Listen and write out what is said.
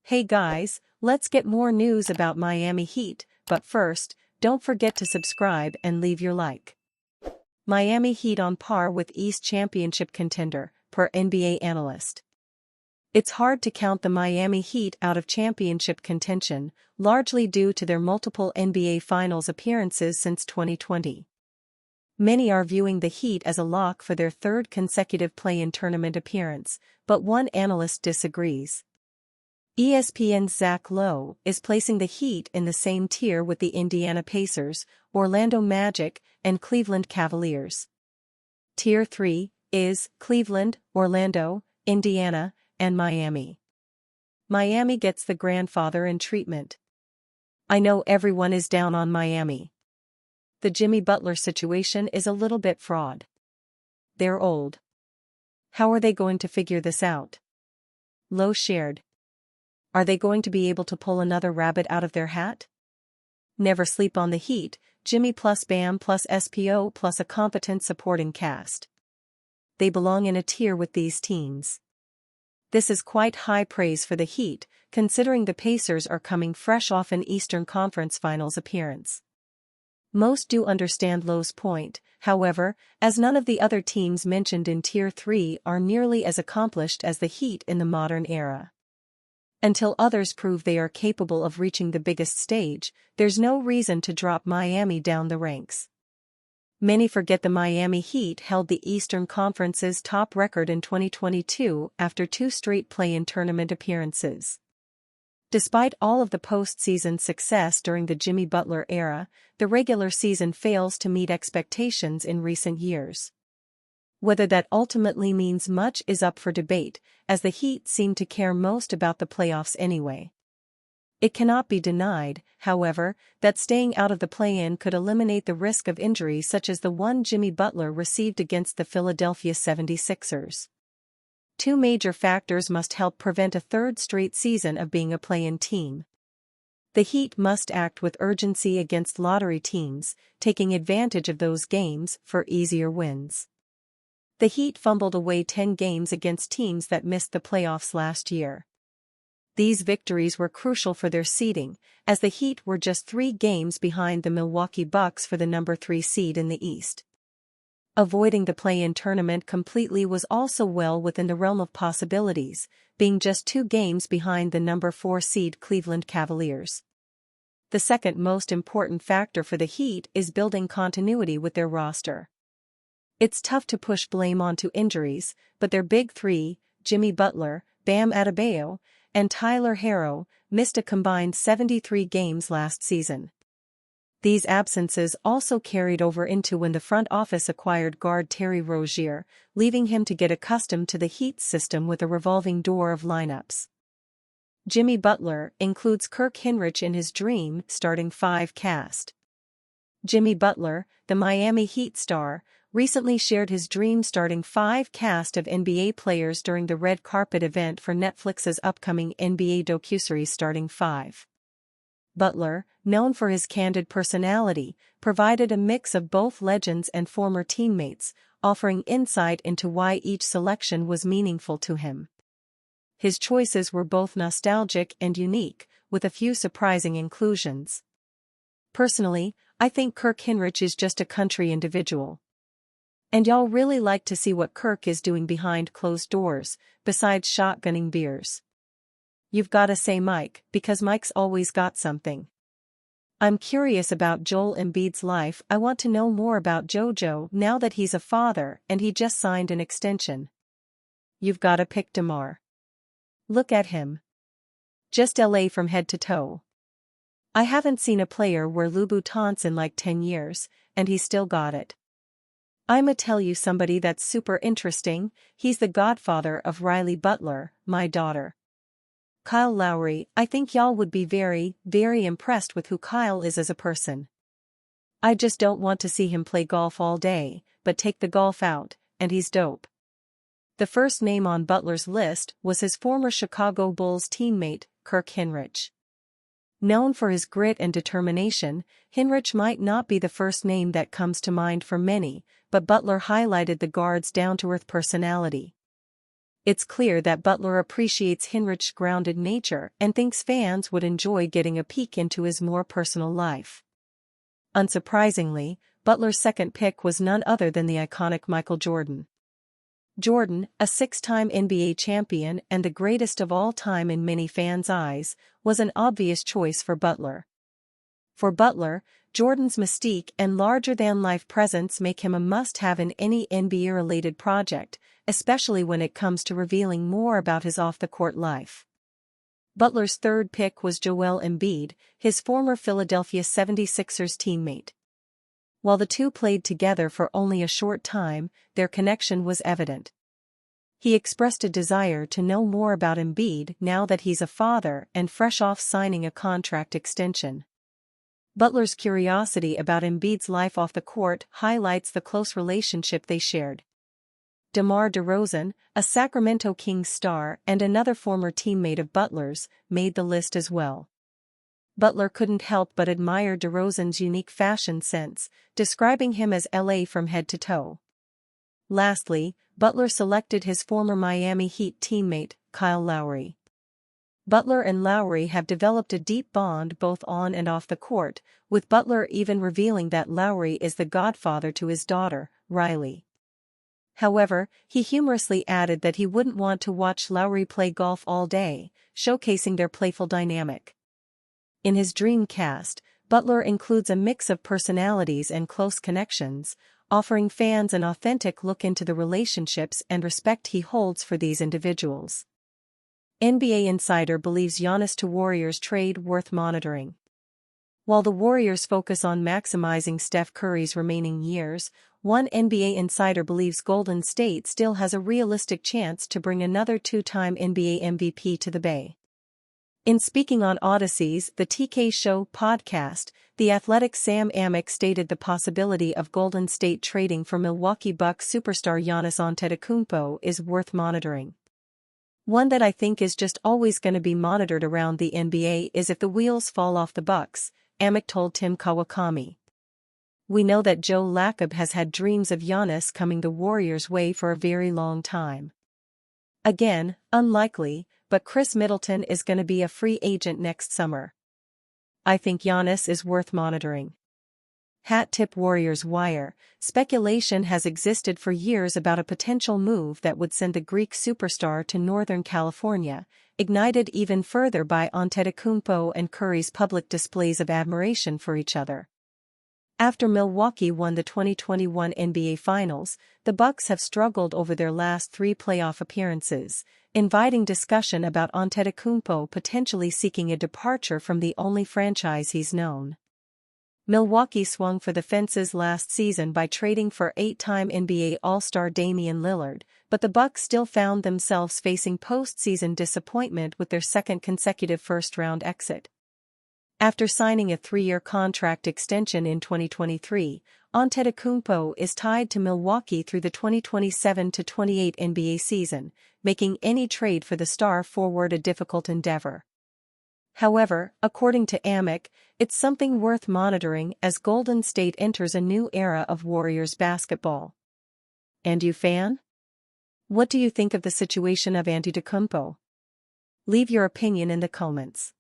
Hey guys, let's get more news about Miami Heat, but first, don't forget to subscribe and leave your like. Miami Heat on par with East Championship contender, per NBA analyst. It's hard to count the Miami Heat out of championship contention, largely due to their multiple NBA Finals appearances since 2020. Many are viewing the Heat as a lock for their third consecutive play-in tournament appearance, but one analyst disagrees. ESPN's Zach Lowe is placing the Heat in the same tier with the Indiana Pacers, Orlando Magic, and Cleveland Cavaliers. Tier 3 is Cleveland, Orlando, Indiana, and Miami. Miami gets the grandfather in treatment. I know everyone is down on Miami. The Jimmy Butler situation is a little bit fraud. They're old. How are they going to figure this out? Lowe shared. Are they going to be able to pull another rabbit out of their hat? Never sleep on the Heat, Jimmy plus Bam plus SPO plus a competent supporting cast. They belong in a tier with these teams. This is quite high praise for the Heat, considering the Pacers are coming fresh off an Eastern Conference Finals appearance. Most do understand Lowe's point, however, as none of the other teams mentioned in Tier 3 are nearly as accomplished as the Heat in the modern era. Until others prove they are capable of reaching the biggest stage, there's no reason to drop Miami down the ranks. Many forget the Miami Heat held the Eastern Conference's top record in 2022 after 2 straight play-in tournament appearances. Despite all of the postseason success during the Jimmy Butler era, the regular season fails to meet expectations in recent years. Whether that ultimately means much is up for debate, as the Heat seem to care most about the playoffs anyway. It cannot be denied, however, that staying out of the play-in could eliminate the risk of injury such as the one Jimmy Butler received against the Philadelphia 76ers. 2 major factors must help prevent a third straight season of being a play-in team. The Heat must act with urgency against lottery teams, taking advantage of those games for easier wins. The Heat fumbled away 10 games against teams that missed the playoffs last year. These victories were crucial for their seeding, as the Heat were just 3 games behind the Milwaukee Bucks for the number 3 seed in the East. Avoiding the play-in tournament completely was also well within the realm of possibilities, being just 2 games behind the number 4 seed Cleveland Cavaliers. The second most important factor for the Heat is building continuity with their roster. It's tough to push blame onto injuries, but their big 3, Jimmy Butler, Bam Adebayo, and Tyler Herro, missed a combined 73 games last season. These absences also carried over into when the front office acquired guard Terry Rozier, leaving him to get accustomed to the Heat's system with a revolving door of lineups. Jimmy Butler includes Kirk Hinrich in his dream starting 5 cast. Jimmy Butler, the Miami Heat star, recently shared his dream starting 5 cast of NBA players during the red carpet event for Netflix's upcoming NBA docuseries Starting 5. Butler, known for his candid personality, provided a mix of both legends and former teammates, offering insight into why each selection was meaningful to him. His choices were both nostalgic and unique, with a few surprising inclusions. Personally, I think Kirk Hinrich is just a country individual. And y'all really like to see what Kirk is doing behind closed doors, besides shotgunning beers. You've gotta say Mike, because Mike's always got something. I'm curious about Joel Embiid's life. I want to know more about JoJo now that he's a father and he just signed an extension. You've gotta pick DeMar. Look at him. Just LA from head to toe. I haven't seen a player wear Louboutins in like 10 years, and he still got it. I'ma tell you somebody that's super interesting, he's the godfather of Riley Butler, my daughter. Kyle Lowry. I think y'all would be very, very impressed with who Kyle is as a person. I just don't want to see him play golf all day, but take the golf out, and he's dope. The first name on Butler's list was his former Chicago Bulls teammate, Kirk Hinrich. Known for his grit and determination, Hinrich might not be the first name that comes to mind for many, but Butler highlighted the guard's down-to-earth personality. It's clear that Butler appreciates Hinrich's grounded nature and thinks fans would enjoy getting a peek into his more personal life. Unsurprisingly, Butler's second pick was none other than the iconic Michael Jordan. Jordan, a six-time NBA champion and the greatest of all time in many fans' eyes, was an obvious choice for Butler. For Butler, Jordan's mystique and larger-than-life presence make him a must-have in any NBA-related project, especially when it comes to revealing more about his off-the-court life. Butler's third pick was Joel Embiid, his former Philadelphia 76ers teammate. While the two played together for only a short time, their connection was evident. He expressed a desire to know more about Embiid now that he's a father and fresh off signing a contract extension. Butler's curiosity about Embiid's life off the court highlights the close relationship they shared. DeMar DeRozan, a Sacramento Kings star and another former teammate of Butler's, made the list as well. Butler couldn't help but admire DeRozan's unique fashion sense, describing him as LA from head to toe. Lastly, Butler selected his former Miami Heat teammate, Kyle Lowry. Butler and Lowry have developed a deep bond both on and off the court, with Butler even revealing that Lowry is the godfather to his daughter, Riley. However, he humorously added that he wouldn't want to watch Lowry play golf all day, showcasing their playful dynamic. In his dream cast, Butler includes a mix of personalities and close connections, offering fans an authentic look into the relationships and respect he holds for these individuals. NBA Insider believes Giannis to Warriors trade worth monitoring. While the Warriors focus on maximizing Steph Curry's remaining years, one NBA insider believes Golden State still has a realistic chance to bring another two-time NBA MVP to the Bay. In speaking on Odyssey's The TK Show podcast, The Athletic's Sam Amick stated the possibility of Golden State trading for Milwaukee Bucks superstar Giannis Antetekounmp is worth monitoring. One that I think is just always going to be monitored around the NBA is if the wheels fall off the Bucks, Amick told Tim Kawakami. We know that Joe Lacob has had dreams of Giannis coming the Warriors' way for a very long time. Again, unlikely, but Chris Middleton is going to be a free agent next summer. I think Giannis is worth monitoring. Hat tip Warriors wire, speculation has existed for years about a potential move that would send the Greek superstar to Northern California, ignited even further by Antetekounmp and Curry's public displays of admiration for each other. After Milwaukee won the 2021 NBA Finals, the Bucks have struggled over their last three playoff appearances, inviting discussion about Antetekounmp potentially seeking a departure from the only franchise he's known. Milwaukee swung for the fences last season by trading for eight-time NBA All-Star Damian Lillard, but the Bucks still found themselves facing postseason disappointment with their second consecutive first-round exit. After signing a three-year contract extension in 2023, Antetekounmp is tied to Milwaukee through the 2027-28 NBA season, making any trade for the star forward a difficult endeavor. However, according to Amick, it's something worth monitoring as Golden State enters a new era of Warriors basketball. And you fan? What do you think of the situation of Antetekounmp? Leave your opinion in the comments.